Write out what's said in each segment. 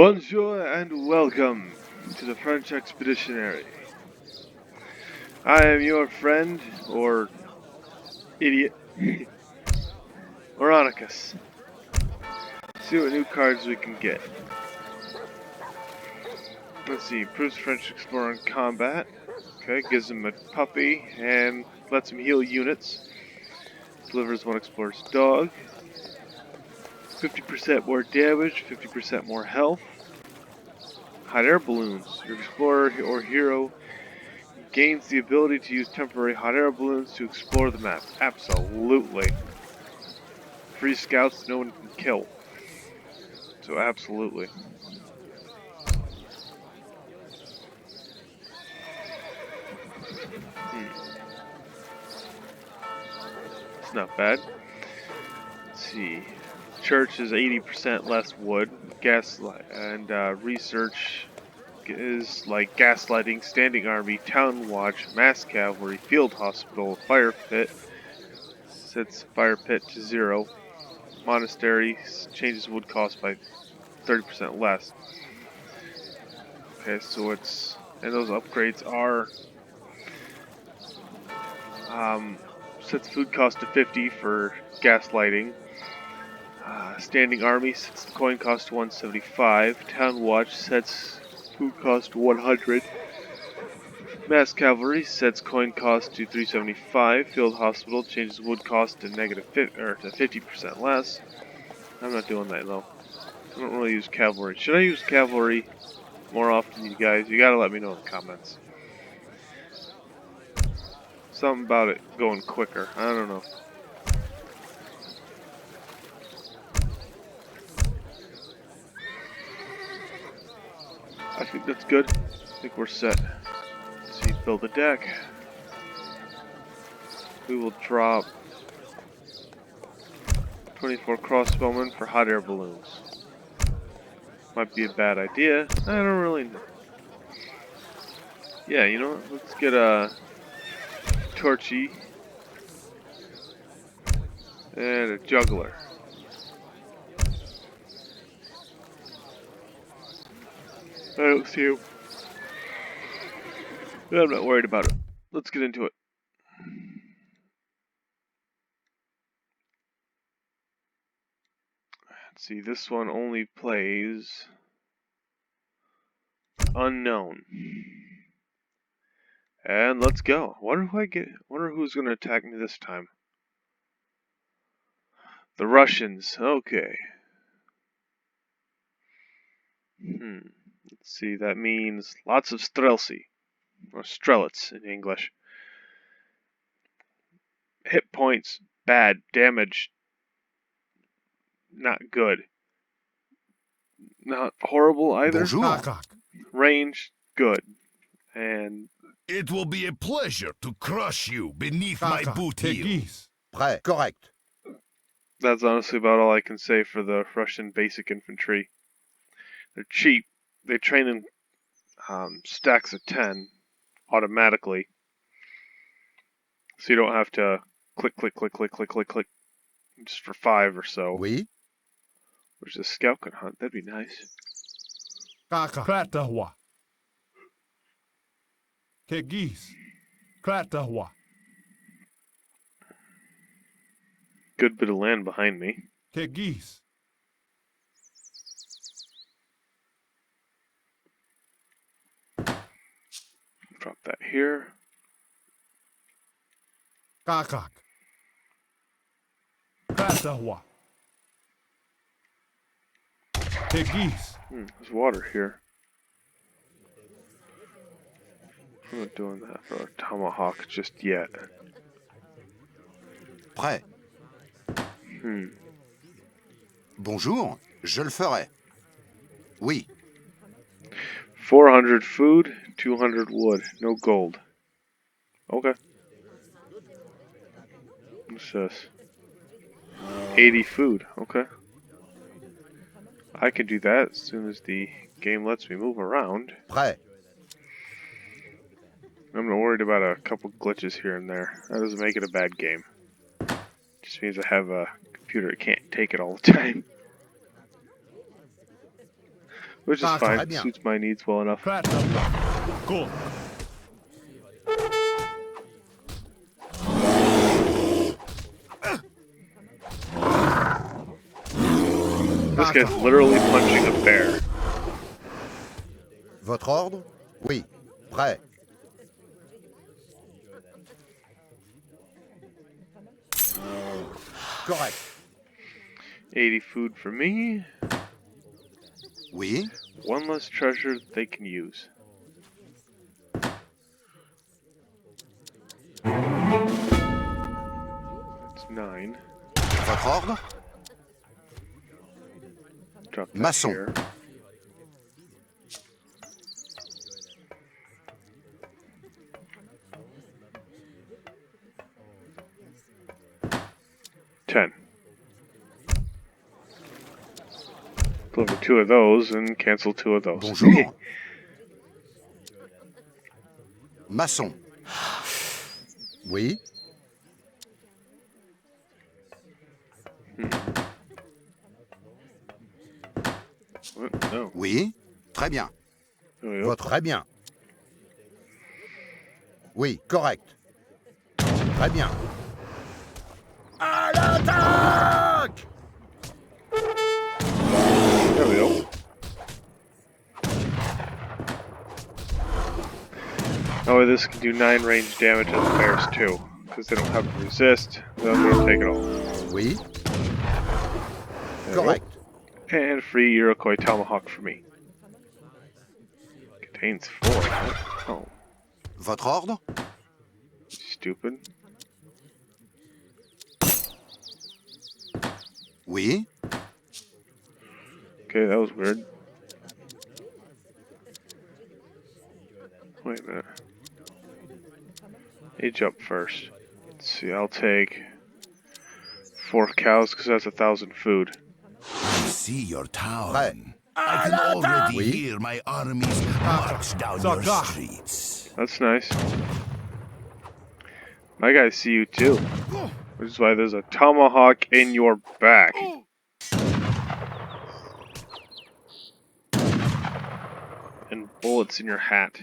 Bonjour and welcome to the French Expeditionary. I am your friend, or idiot, Oronicus. See what new cards we can get. Let's see, improves French Explorer in combat. Okay, gives him a puppy and lets him heal units. Delivers one explorer's dog. 50% more damage, 50% more health. Hot air balloons. Your explorer or hero gains the ability to use temporary hot air balloons to explore the map. Absolutely. Free scouts no one can kill. So absolutely. It's not bad. Let's see. Church is 80% less wood. Gaslight and research is like gaslighting, standing army, town watch, mass cavalry, field hospital, fire pit. Sets fire pit to 0. Monastery changes wood cost by 30% less. Okay, so it's, and those upgrades are sets food cost to 50 for gaslighting. Standing army sets the coin cost to 175. Town watch sets food cost to 100. Mass cavalry sets coin cost to 375. Field hospital changes wood cost to negative 50% less. I'm not doing that though. I don't really use cavalry. Should I use cavalry more often, you guys? You gotta let me know in the comments. Something about it going quicker. I don't know. I think that's good. I think we're set. Let's see, build a deck. We will drop 24 crossbowmen for hot air balloons. Might be a bad idea. I don't really know. Yeah, you know what? Let's get a Torchy and a juggler. I don't see him. I'm not worried about it. Let's get into it. Let's see, this one only plays unknown. And let's go. Wonder who's gonna attack me this time. The Russians. Okay. Let's see, that means lots of streltsy. Or strelets in English. Hit points, bad. Damage, not good. Not horrible either. Bonjour. Range, good. And It will be a pleasure to crush you beneath my boot heel. Prêt. Correct. that's honestly about all I can say for the Russian basic infantry. They're cheap. They train in stacks of 10 automatically. So you don't have to click, click, click, click, click, click, click. Just for 5 or so. Oui. Which a scout can hunt. That'd be nice. Kratahwa. Kegis. Kratahwa. Good bit of land behind me. Kegis. Drop that here. Kakak. Kratahwa. Kegis. There's water here. I'm not doing that for a tomahawk just yet. Prêt. Bonjour. Je le ferai. Oui. 400 food, 200 wood, no gold. Okay. What's this? 80 food, okay. I can do that as soon as the game lets me move around. Prêt. I'm not worried about a couple glitches here and there. That doesn't make it a bad game. Just means I have a computer that can't take it all the time. Which is fine. Très bien. Suits my needs well enough. Prête à moi. Go. This guy's literally punching a bear. Votre ordre? Oui. Prêt. Correct. 80 food for me. Oui. One less treasure that they can use. That's 9. Votre ordre? Drop that Maçon. here. $10. Deliver 2 of those and cancel 2 of those. Bonjour. Maçon. Oui. What? No. Oui. Très bien. There we go. Votre très bien. Oui, correct. Très bien. À l'attaque! There we go. Oh, this can do 9 range damage to the bears too, because they don't have to resist. They'll go take it all. Oui. There we go. Correct. And free Iroquois Tomahawk for me. Contains 4. Oh, Votre ordre? stupid. Oui. Okay, that was weird. Wait a minute. Age up first. Let's see, I'll take 4 cows because that's 1,000 food. I see your town. Prêt. I can already Oui. hear my armies march down your streets. That's nice. My guys see you too. Which is why there's a tomahawk in your back. And bullets in your hat.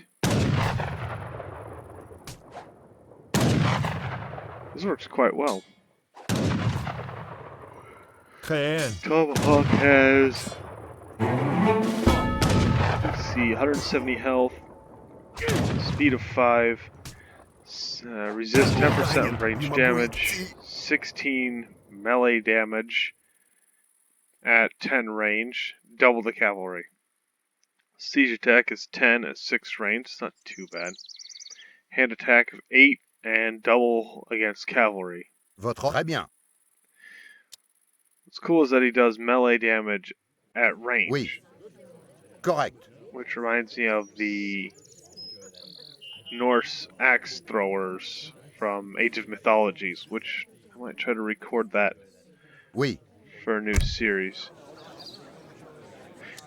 This works quite well. Cayenne. Tomahawk has, let's see, 170 health, speed of 5, resist 10% range damage, 16 melee damage at 10 range, double the cavalry. Siege attack is 10 at 6 range, it's not too bad. Hand attack of 8 and double against cavalry. Votre très bien. What's cool is that he does melee damage at range. Oui. Correct. Which reminds me of the Norse axe throwers from Age of Mythologies, which I might try to record that Oui. for a new series.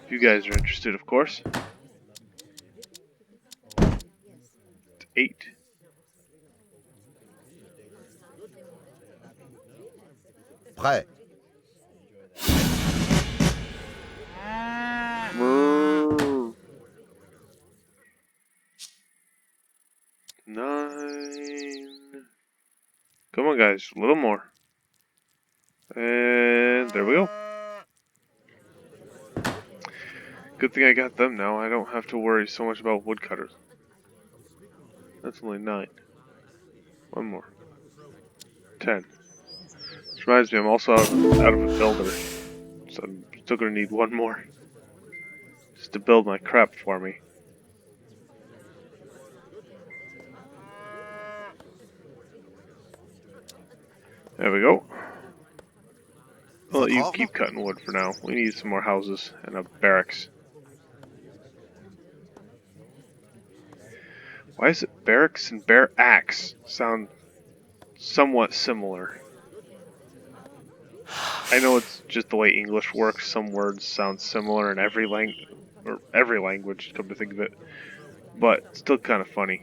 If you guys are interested, of course. It's 8. Prêt. Brrr. 9. Come on, guys, a little more. And there we go. Good thing I got them now. I don't have to worry so much about woodcutters. That's only 9. One more. 10. Which reminds me, I'm also out of a builder. So I'm still going to need one more. Just to build my crap for me. There we go. I'll let you keep cutting wood for now. We need some more houses and a barracks. Why is it barracks and barracks sound somewhat similar? I know it's just the way English works. Some words sound similar in every language, come to think of it. But it's still kind of funny.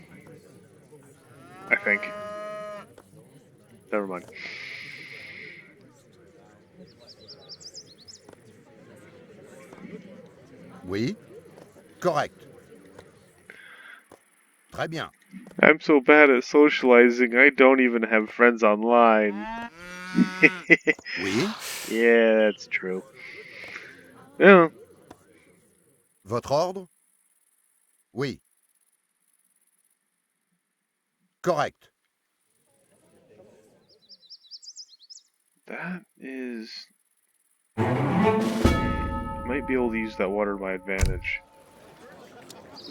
I think. Never mind. Oui. Correct. Très bien. I'm so bad at socializing, I don't even have friends online. Oui. Yeah, that's true. Yeah, Votre ordre? Oui. Correct. that is... Might be able to use that water to my advantage.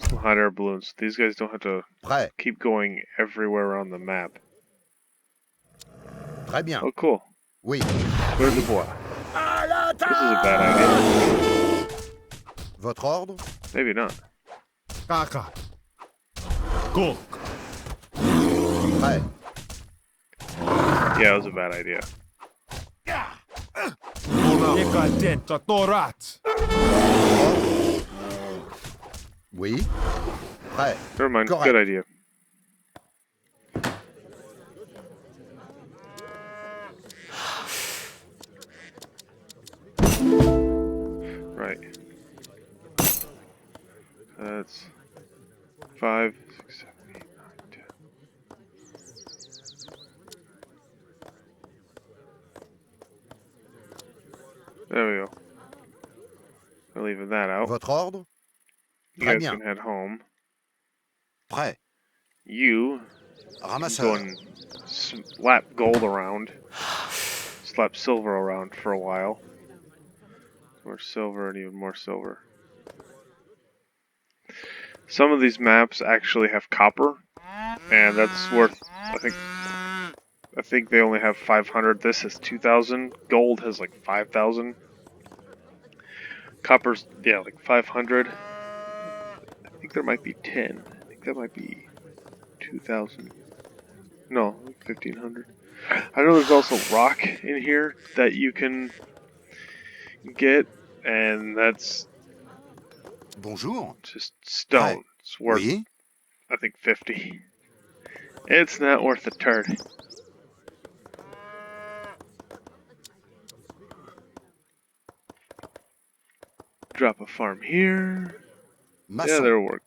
Some hot air balloons. These guys don't have to Prêt. keep going everywhere around the map. Très bien. Oh, cool. Oui. Where's the bois? This is a bad idea. Votre ordre? Maybe not. Kaka. Cook. Prêt. Yeah, it was a bad idea. Decadenta Torat. Oui. Prêt. Never mind. Correct. Good idea. Right. That's 5, 6, 7, 8, 9, 10. There we go. I'm leaving that out. Votre ordre? You Très guys bien. can head home. Prêt. You go Ramasseur. and slap gold around. Slap silver around for a while. More silver and even more silver. Some of these maps actually have copper, and that's worth, I think they only have 500. This has 2,000. Gold has like 5,000. Copper's, yeah, like 500. I think there might be 10. I think that might be 2,000. No, 1,500. I know there's also rock in here that you can get, and that's Bonjour. just stone. It's worth, Oui. I think, 50. It's not worth a turd. Drop a farm here. Yeah, Maçon. that'll work.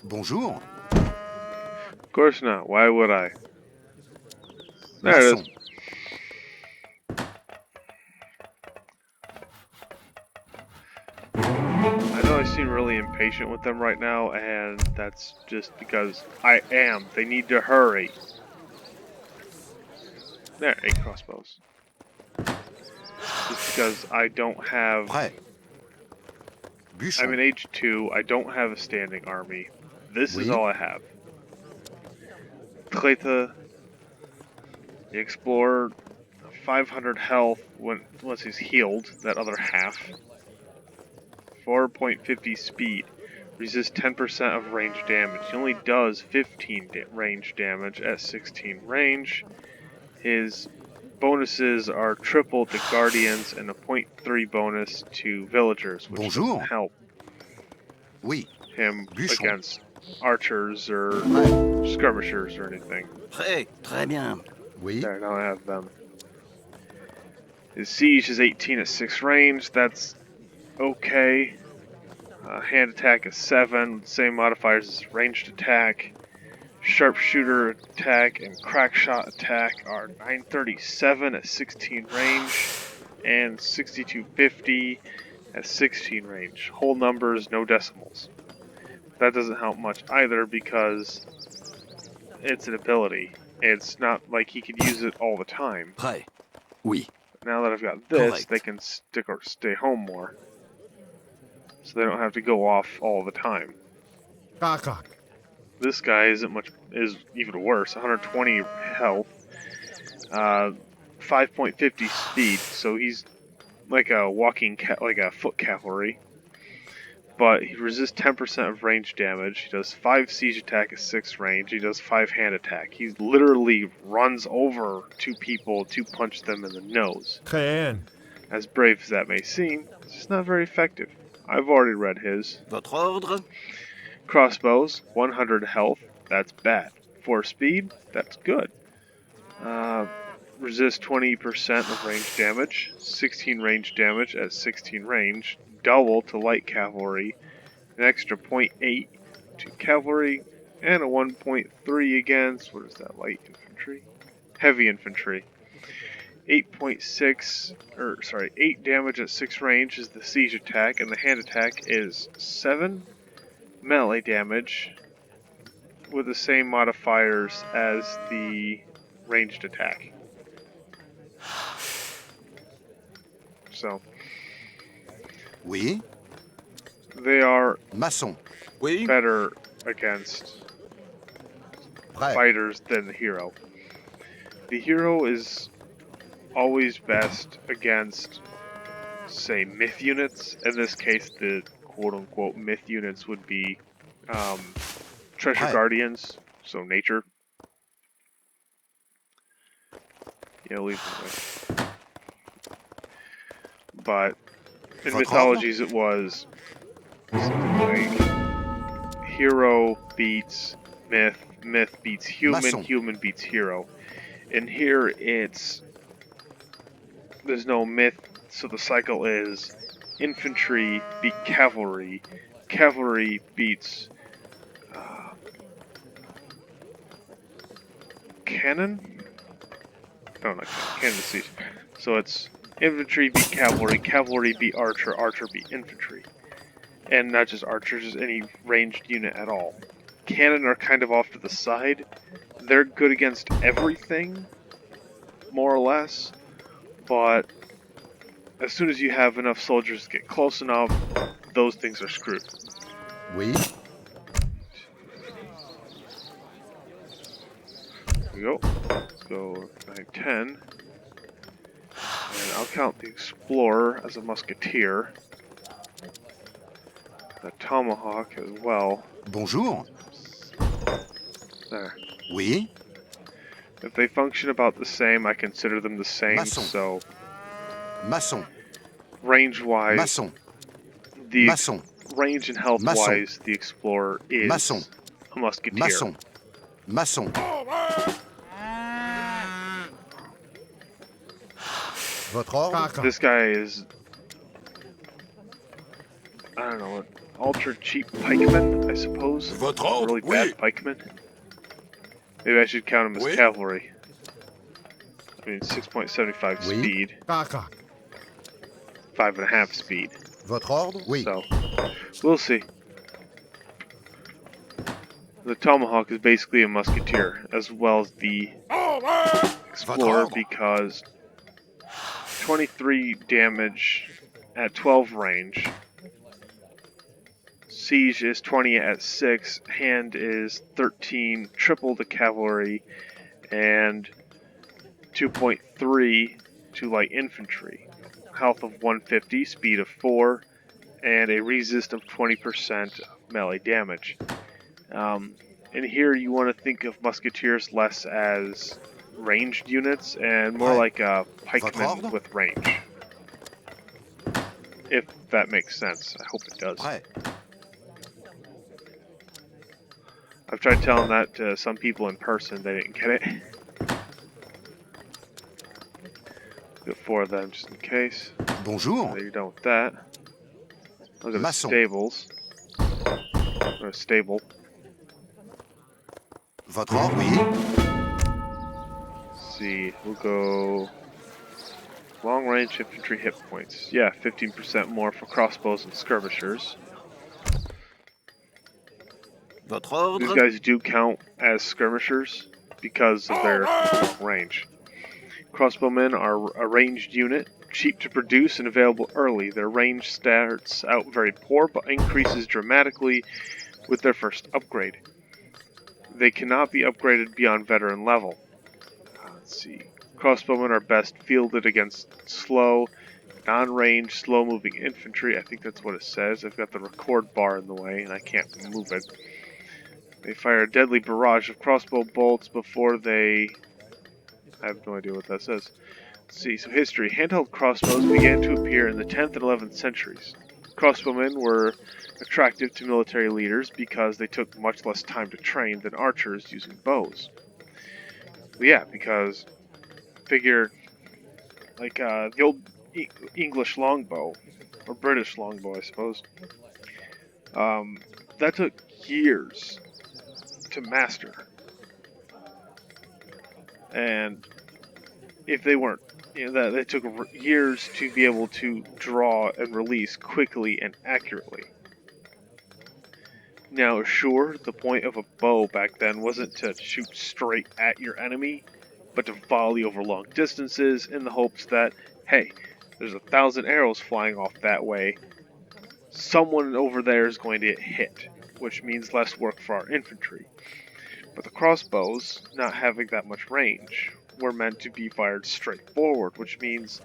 Bonjour. Of course not. Why would I? There it Maçon. is. I know I seem really impatient with them right now, and that's just because I am. They need to hurry. There, 8 crossbows. Just because I don't have... Prêt. Bûcheron. I'm in age 2, I don't have a standing army. This is Oui. all I have. Cleta, the Explorer, 500 health once he's healed, that other half. 4.50 speed. Resists 10% of range damage. He only does 15 range damage at 16 range. His bonuses are triple to Guardians and a 0.3 bonus to Villagers, which Bonjour. doesn't help Oui. him Bûcheron. against archers or skirmishers or anything. Très bien. Oui. There, now I have them. His siege is 18 at 6 range. That's okay. Hand attack is 7, with the same modifiers as ranged attack. Sharpshooter attack and crackshot attack are 937 at 16 range and 6250 at 16 range. Whole numbers, no decimals. That doesn't help much either because it's an ability. It's not like he could use it all the time. Prêt. Oui. Now that I've got this, Correct. they can stick or stay home more. So they don't have to go off all the time. Kaka. This guy is even worse. 120 health, 5.50 speed, so he's like a like a foot cavalry. But he resists 10% of range damage. He does 5 siege attack at 6 range. He does 5 hand attack. He literally runs over 2 people to punch them in the nose. Créen. As brave as that may seem, it's just not very effective. I've already read his. Votre ordre? I've already read his. 5.50 speed, so he's like a walking like a foot cavalry. But he resists 10% of range damage. He does 5 siege attack at 6 range. He does 5 hand attack. He's literally runs over 2 people to punch them in the nose. As brave as that may seem, it's just not very effective. Crossbows, 100 health, that's bad. 4 speed, that's good. Resist 20% of range damage, 16 range damage at 16 range, double to light cavalry, an extra 0.8 to cavalry, and a 1.3 against, what is that, light infantry? Heavy infantry. 8 damage at 6 range is the siege attack, and the hand attack is 7 melee damage with the same modifiers as the ranged attack. So, Oui. they are Maçon. Oui. better against Prêt. fighters than the hero. The hero is always best against, say, myth units. In this case, the quote-unquote myth units would be treasure Right. guardians, so nature. Yeah, leave them away. But in Votre mythologies it was something like hero beats myth, myth beats human, Maçon. human beats hero. And here it's there's no myth, so the cycle is infantry beat cavalry, cavalry beats cannon? Oh, not cannon siege. So it's infantry beat cavalry, cavalry beat archer, archer beat infantry. And not just archers, just any ranged unit at all. Cannon are kind of off to the side. They're good against everything, more or less. But as soon as you have enough soldiers to get close enough, those things are screwed. Oui. Here we go. Let's go 9, 10. And I'll count the explorer as a musketeer. The tomahawk as well. Bonjour. There. Oui. If they function about the same, I consider them the same. Maçon. So Maçon. range-wise, Maçon. the Maçon. range and health-wise, the explorer is Maçon. a musketeer. Maçon. Maçon. Votre ordre? This guy is, I don't know, an ultra cheap pikeman, I suppose. Votre A ordre? really Oui. bad pikeman. Maybe I should count him as Oui. cavalry. I mean, 6.75 Oui. speed, Kaka. 5.5 speed. Votre ordre? Oui. So, we'll see. The tomahawk is basically a musketeer, as well as the explorer, ordre? because 23 damage at 12 range. Siege is 20 at 6, hand is 13, triple to cavalry, and 2.3 to light infantry. Health of 150, speed of 4, and a resist of 20% melee damage. And here you want to think of musketeers less as ranged units and more like a pikeman with range. If that makes sense. I hope it does. Prêt. I've tried telling that to some people in person, they didn't get it. Got 4 of them just in case. Bonjour. There you're done with that. Look at the Maçon. stables. Or a stable. Votre ordre? Oui. Let's see, we'll go long range infantry hit points. Yeah, 15% more for crossbows and skirmishers. Votre These ordre? guys do count as skirmishers because of their long range. Crossbowmen are a ranged unit, cheap to produce and available early. Their range starts out very poor but increases dramatically with their first upgrade. They cannot be upgraded beyond veteran level. Let's see. Crossbowmen are best fielded against slow, non-range, slow-moving infantry. I think that's what it says. I've got the record bar in the way and I can't move it. They fire a deadly barrage of crossbow bolts before they... I have no idea what that says. Let's see, so history. Handheld crossbows began to appear in the 10th and 11th centuries. Crossbowmen were attractive to military leaders because they took much less time to train than archers using bows. Well, yeah, because figure like the old English longbow, or British longbow, I suppose. That took years to master, and if they weren't, that it took years to be able to draw and release quickly and accurately. Now, sure, the point of a bow back then wasn't to shoot straight at your enemy, but to volley over long distances in the hopes that, hey, there's 1,000 arrows flying off that way, someone over there is going to get hit, which means less work for our infantry. But the crossbows, not having that much range, were meant to be fired straight forward, which means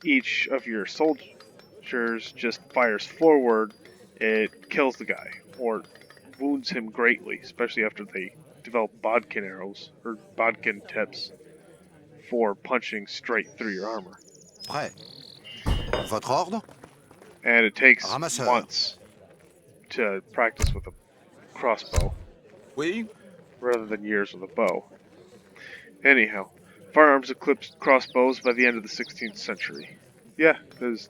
each of your soldiers just fires forward, it kills the guy, or wounds him greatly, especially after they develop bodkin arrows, or bodkin tips, for punching straight through your armor. Prêt. Votre ordre? And it takes Ramasseur. months to practice with a crossbow, Oui. rather than years with a bow. Anyhow, firearms eclipsed crossbows by the end of the 16th century. Yeah, because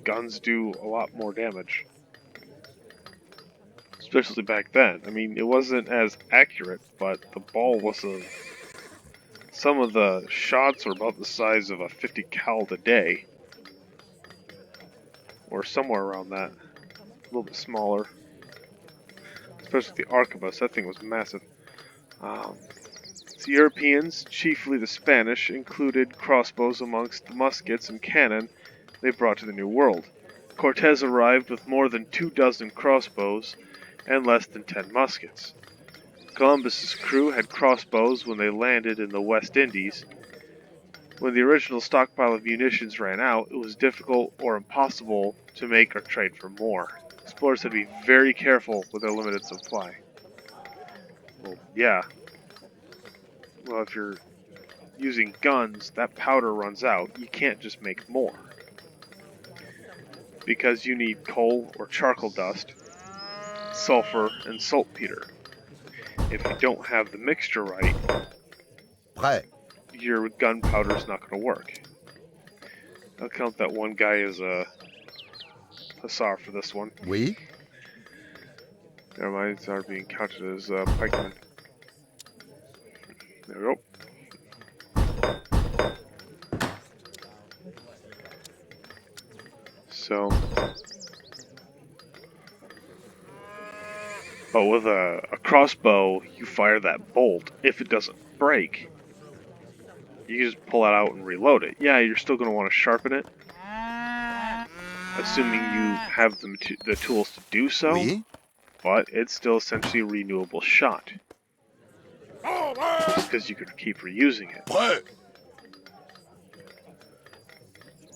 guns do a lot more damage. Especially back then. I mean, it wasn't as accurate, but the ball was a... Some of the shots were about the size of a 50 cal today. Or somewhere around that. A little bit smaller. Especially the arquebus, that thing was massive. The Europeans, chiefly the Spanish, included crossbows amongst the muskets and cannon they brought to the New World. Cortez arrived with more than 24 crossbows and less than 10 muskets. Columbus's crew had crossbows when they landed in the West Indies. When the original stockpile of munitions ran out, it was difficult or impossible to make or trade for more. Explorers had to be very careful with their limited supply. Well, yeah. Well, if you're using guns, that powder runs out. You can't just make more. Because you need coal or charcoal dust, sulfur, and saltpeter. If you don't have the mixture right, Prêt. your gunpowder's not going to work. I'll count that one guy as a hussar for this one. Oui. Never mind, it's already being counted as pikemen. There we go. So, but with a crossbow, you fire that bolt. If it doesn't break, you just pull it out and reload it. Yeah, you're still going to want to sharpen it, assuming you have the tools to do so. Oui. But it's still essentially a renewable shot. Just because you could keep reusing it. Prêt.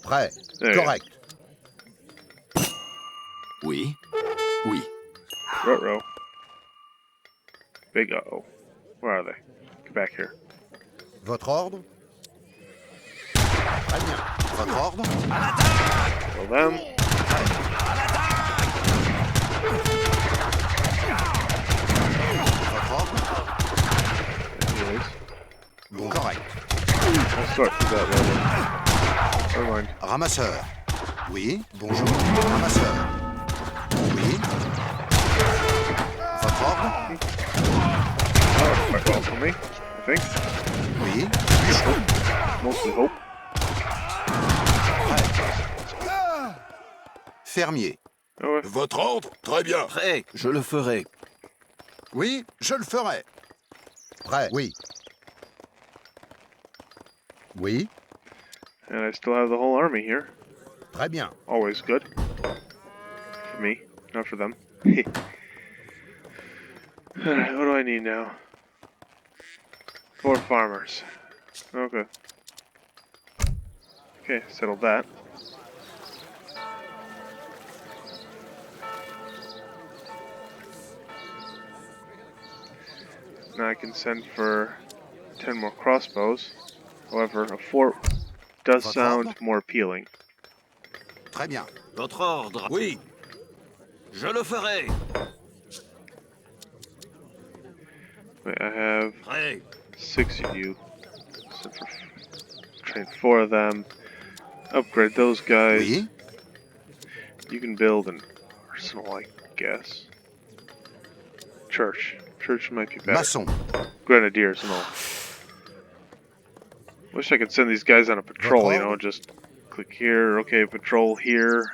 Prêt. There you go. Correct. Oui. Oui. Ruh-roh. Big uh-oh. Where are they? Get back here. Votre ordre? Très bien. Votre ordre? Kill them. Votre ordre? Anyways, Bon. Correct. I'll start through that level. Never mind. Ramasseur. Oui. Bonjour. Ramasseur. Oui. Votre ordre? Oh, quite well for me, I think. Oui. Mostly hope. Prêt. Fermier. Oh, ouais. Votre ordre? Très bien. Prêt. Je le ferai. Oui, je le ferai. Prêt. Oui. Oui. And I still have the whole army here. Très bien. Always good. For me, not for them. Alright, what do I need now? 4 farmers. Okay. Okay, settled that. Now I can send for 10 more crossbows. However, a fort does sound more appealing. Très bien. Votre ordre. Oui. Je le ferai. Wait, I have Prêt. 6 of you. So train 4 of them. Upgrade those guys. Oui. You can build an arsenal, I guess. Church. Church might be better. Maçon. Grenadiers and all. Wish I could send these guys on a patrol, you know, just click here, okay, patrol here,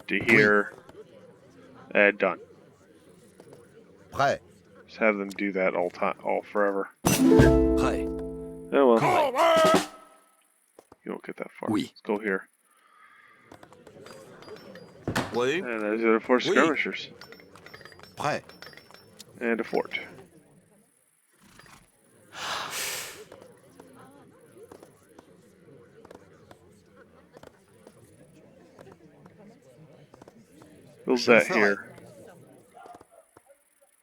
to here, and done. Prêt. Just have them do that all forever. Prêt. Oh well. You won't get that far. Oui. Let's go here. Oui. And there's the other 4 skirmishers. Prêt. And a fort. Build that here.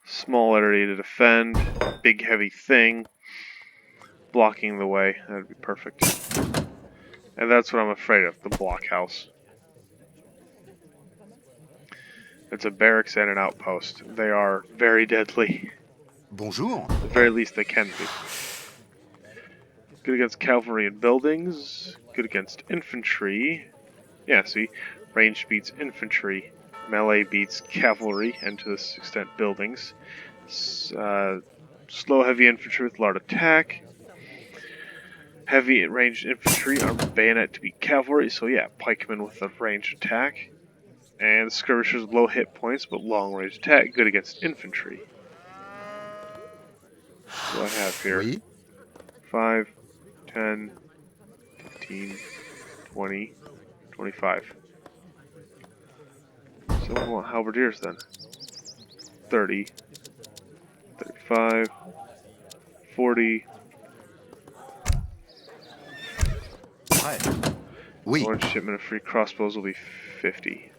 Small area to defend. Big heavy thing. Blocking the way. That'd be perfect. And that's what I'm afraid of, the blockhouse. It's a barracks and an outpost. They are very deadly. Bonjour. At the very least they can be. Good against cavalry and buildings. Good against infantry. Yeah, see? Range beats infantry. Melee beats cavalry, and to this extent buildings. Slow heavy infantry with large attack. Heavy ranged infantry are bayonet to beat cavalry, so yeah, pikemen with a ranged attack. And skirmishers with low hit points but long range attack, good against infantry. What do I have here? Oui. 5, 10, 15, 20, 25. So we want halberdiers then. 30, 35, 40. Prêt. Oui. One shipment of free crossbows will be 50.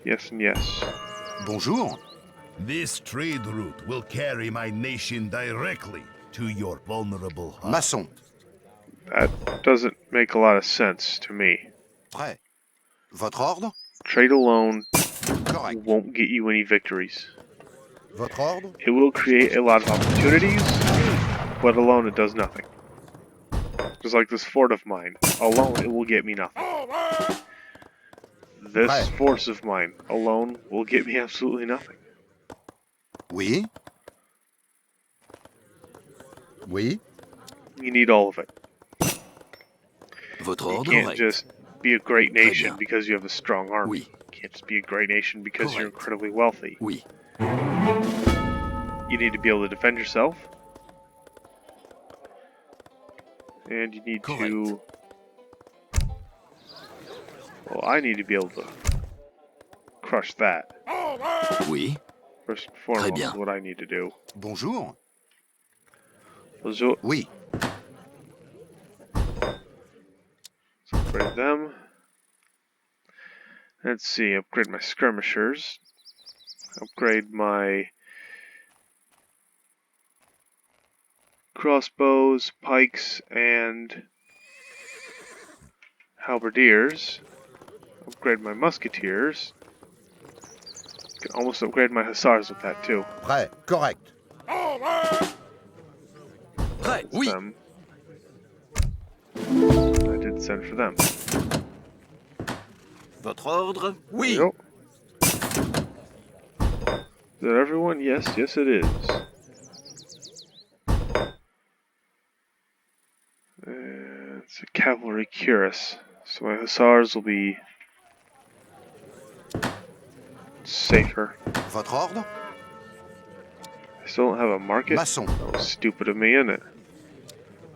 Yes and yes. Bonjour. This trade route will carry my nation directly to your vulnerable heart. Maçon. That doesn't make a lot of sense to me. Prêt. Votre ordre. Trade alone Correct. won't get you any victories. Votre ordre. It will create a lot of opportunities, but alone it does nothing. Just like this fort of mine. Alone it will get me nothing. This Right. force of mine alone will get me absolutely nothing. Oui. Oui. You need all of it. Votre You ordre. can't Correct. just be a great nation bien. because you have a strong army. Oui. You can't just be a great nation because you're Correct. incredibly wealthy. Oui. You need to be able to defend yourself. And you need to... Well, I need to be able to crush that. Oui. First and foremost, bien. is what I need to do. Bonjour. Let's Oui. upgrade them. Let's see, upgrade my skirmishers. Upgrade my crossbows, pikes, and halberdiers. Upgrade my musketeers. Can almost upgrade my hussars with that too. Prêt. Correct. Prêt. Oui. Them. I did send for them. Votre ordre. Oui. There we go. Is that everyone? Yes, yes it is. It's a cavalry cuirass. So my hussars will be safer. Votre ordre. I still don't have a market. Maçon. That was stupid of me, isn't it?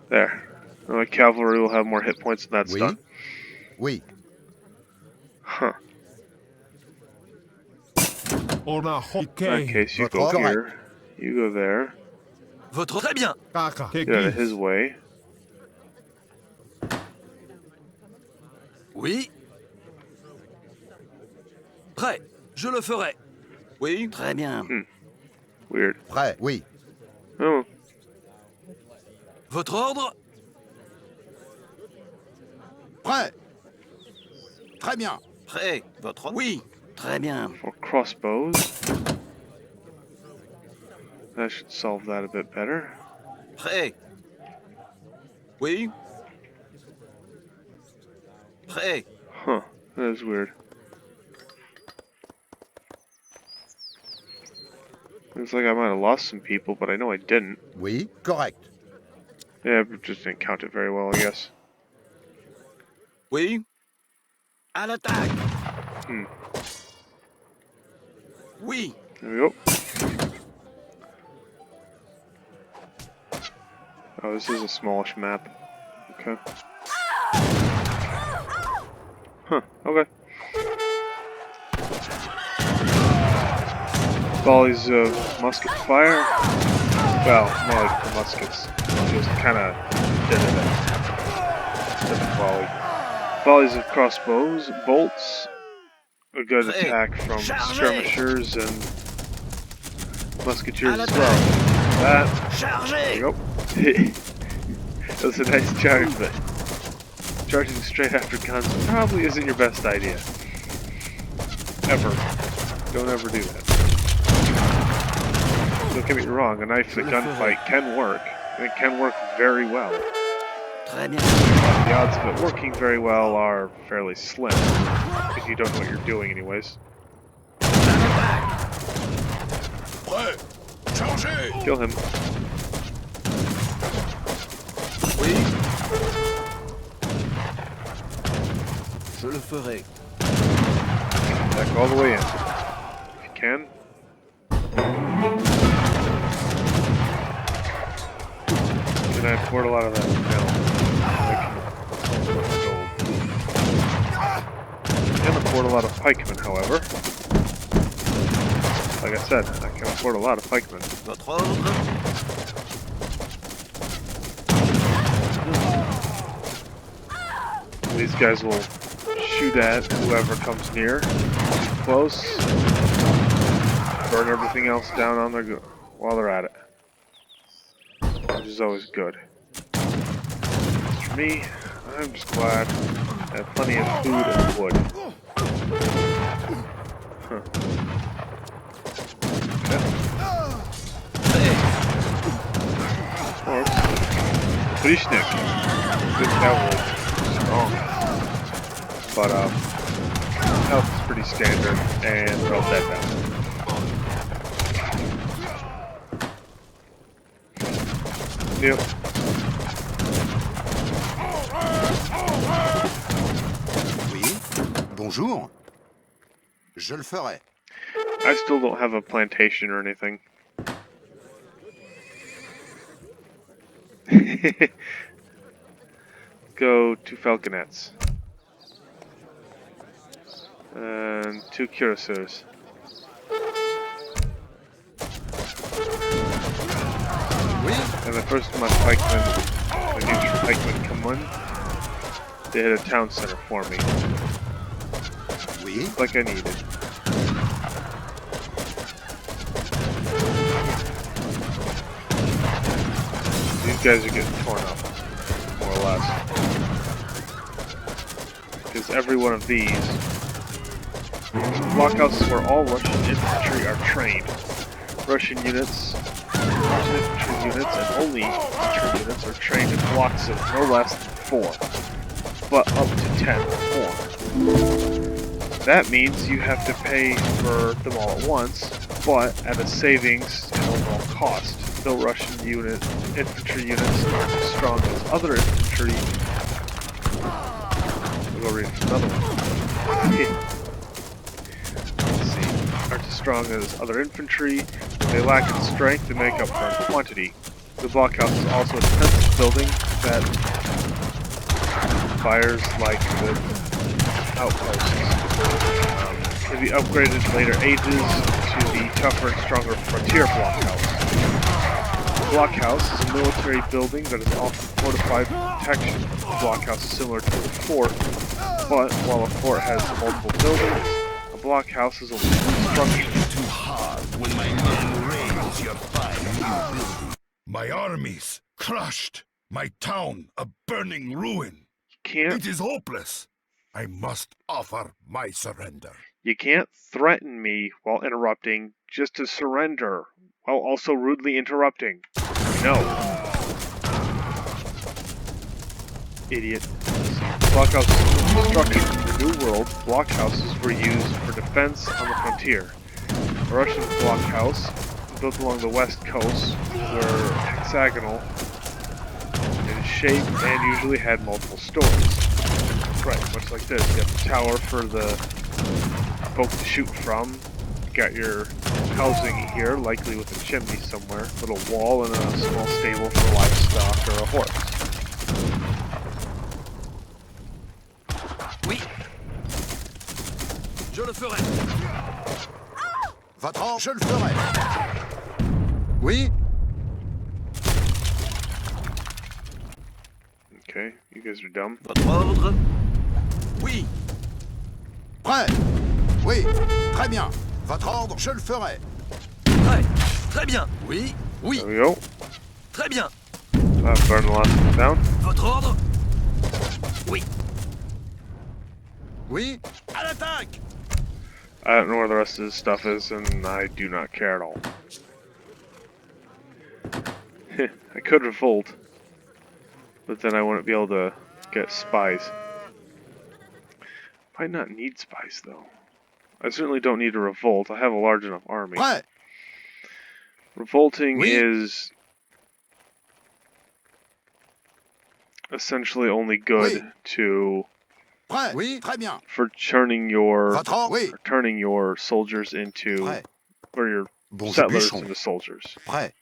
There. Now my cavalry will have more hit points and that's Oui. done. Oui. Huh. On a In that case, you Votre go ordre. here. You go there. Votre. Très bien. Kaka. Get out of his way. Oui. Prêt. Je le ferai. Oui. Très bien. Weird. Prêt. Oui. Oh, Votre ordre. Prêt. Très bien. Prêt. Votre... Oui. Très bien. 4 crossbows. That should solve that a bit better. Prêt. Oui. Prêt. Huh, that is weird. Looks like I might have lost some people, but I know I didn't. Oui, correct. Yeah, I just didn't count it very well, I guess. Oui. À l'attaque. Oui. There we go. Oh, this is a smallish map. Okay. Huh, okay. Volleys of musket fire. Well, more like the muskets. Just kind of did it. Different volley. Volleys of crossbows, bolts. A good attack from skirmishers and musketeers as well. That. There you go. That was a nice charge, but charging straight after guns probably isn't your best idea. Ever. Don't ever do that. Don't get me wrong, a knife to gunfight can work, and it can work very well. The odds of it working very well are fairly slim, if you don't know what you're doing anyways. Kill him. Oui. Je le ferai. Back all the way in. If you can. Can I afford a lot of that? No. I can afford a lot of pikemen, however. Like I said, I can afford a lot of pikemen. Votre ordre. These guys will shoot at whoever comes near, too close, burn everything else down on their while they're at it, which is always good. As for me, I'm just glad I have plenty of food and wood. Huh. Okay. Orcs. Frischnik. Good cavalry. Strong. But health is pretty standard, and they're all dead now. Yep. Oui. Bonjour. Je le ferai. I still don't have a plantation or anything. Go 2 falconets. And 2 cuirassiers. And the first of my pikemen, the new pikemen come in, they hit a town center for me. Oui. Like I needed. These guys are getting torn up, more or less. Because every one of these blockhouses where all Russian infantry are trained. Russian infantry units and only infantry units are trained in blocks of no less than 4, but up to 10 or more. That means you have to pay for them all at once, but at a savings and overall cost. Though Russian infantry units aren't as strong as other infantry. We'll go read another one. Let's see. Aren't as strong as other infantry. They lack in strength to make up for in quantity. The blockhouse is also a defensive building that fires like the outposts. Can be upgraded in later ages to the tougher and stronger frontier blockhouse. The blockhouse is a military building that is often fortified with protection. The blockhouse is similar to a fort, but while a fort has multiple buildings, a blockhouse is only one structure. Too hard when my men raise your fine new building. My armies crushed, my town a burning ruin. can't. It is hopeless. I must offer my surrender. You can't threaten me while interrupting just to surrender while also rudely interrupting. No. Idiot. Blockhouse construction. In the New World, blockhouses were used for defense on the frontier. A Russian blockhouse, built along the west coast, were hexagonal in shape and usually had multiple stories. Right, much like this. You have the tower for the folk to shoot from. You got your housing here, likely with a chimney somewhere. Little wall and a small stable for livestock or a horse. Oui. Je le ferai. Votre ordre, je le ferai. Oui, Okay, you guys are dumb. Votre ordre? Oui. prêt. Oui, très bien. Votre ordre, je le ferai. Prêt. Très bien. Oui. Oui. There we go. Très bien. Burn the last one down. Votre ordre? Oui. Oui, à l'attaque. I don't know where the rest of this stuff is, and I do not care at all. I could revolt, but then I wouldn't be able to get spies. Might not need spies, though. I certainly don't need a revolt. I have a large enough army. Prêt. Revolting Oui. is essentially only good Oui. to Prêt. Oui, très bien. for turning your Votre ordre, oui. for turning your soldiers into Prêt. or your Bon, settlers bûcheron. into soldiers. Prêt.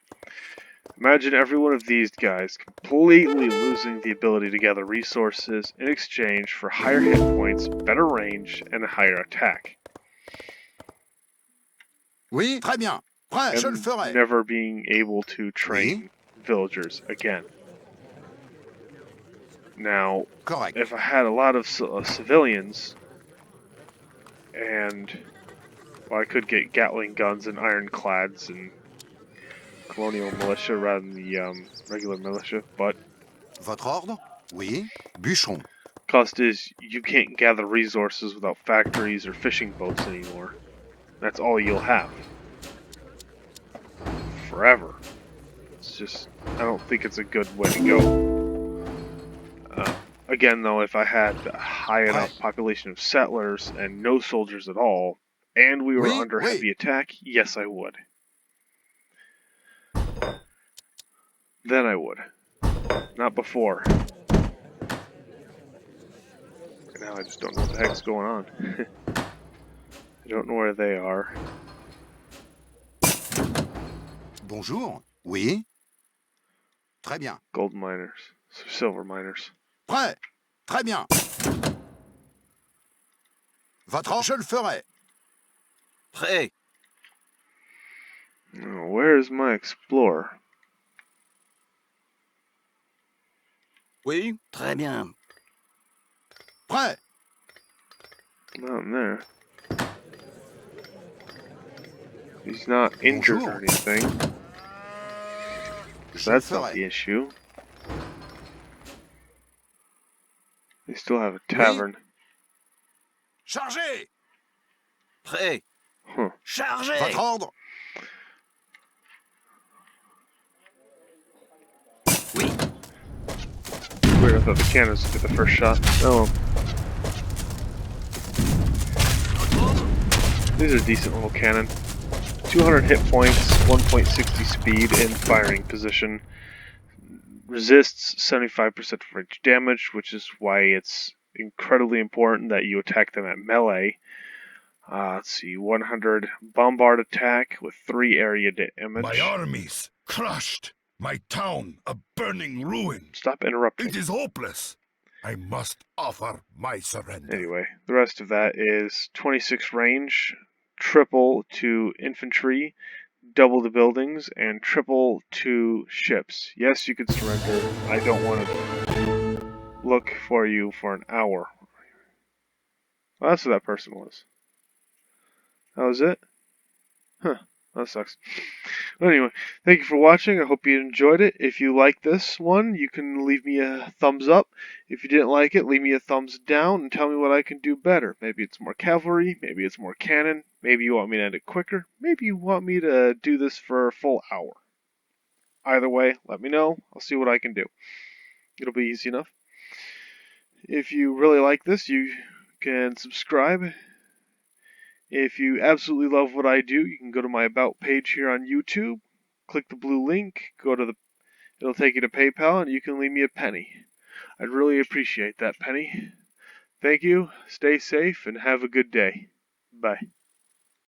Imagine every one of these guys completely losing the ability to gather resources in exchange for higher hit points, better range, and a higher attack. Oui, très bien. Prêt, je le And ferai. never being able to train villagers again. Now, Correct. if I had a lot of civilians, and well, I could get Gatling guns and ironclads and colonial militia rather than the regular militia, but Votre ordre? Oui, bûcheron. cost is you can't gather resources without factories or fishing boats anymore. That's all you'll have. Forever. It's just, I don't think it's a good way to go. Again, though, if I had a high enough population of settlers and no soldiers at all, and we were Oui, under oui. heavy attack, yes, I would. Then I would. Not before. Now I just don't know what the heck's going on. I don't know where they are. Bonjour. Oui. Très bien. Gold miners. Silver miners. Prêt. Très bien. Votre ordre, je le ferai. Prêt. Oh, where is my explorer? Oui. Très bien. Prêt. Not in there. He's not injured Bonjour. or anything. Je So le that's not ferai. the issue. They still have a tavern. Chargez. Prêt. Huh. Chargez. Votre ordre. Oui. Weird, I thought the cannons would get the first shot. Oh, Votre ordre? these are decent little cannon. 200 hit points, 1.60 speed, and firing position. Resists 75% of range damage, which is why it's incredibly important that you attack them at melee. Let's see, 100 bombard attack with 3 area damage. My armies crushed. My town a burning ruin. Stop interrupting. It is hopeless. I must offer my surrender. Anyway, the rest of that is 26 range, triple to infantry, double to buildings, and triple to ships. Yes, you could surrender. I don't want to look for you for an hour. Well, that's what that person was. That was it? Huh. That sucks. But anyway, thank you for watching. I hope you enjoyed it. If you like this one, you can leave me a thumbs up. If you didn't like it, leave me a thumbs down and tell me what I can do better. Maybe it's more cavalry, maybe it's more cannon, maybe you want me to end it quicker, maybe you want me to do this for a full hour. Either way, let me know. I'll see what I can do. It'll be easy enough. If you really like this, you can subscribe. If you absolutely love what I do, you can go to my About page here on YouTube, click the blue link, it'll take you to PayPal, and you can leave me a penny. I'd really appreciate that penny. Thank you, stay safe, and have a good day. Bye.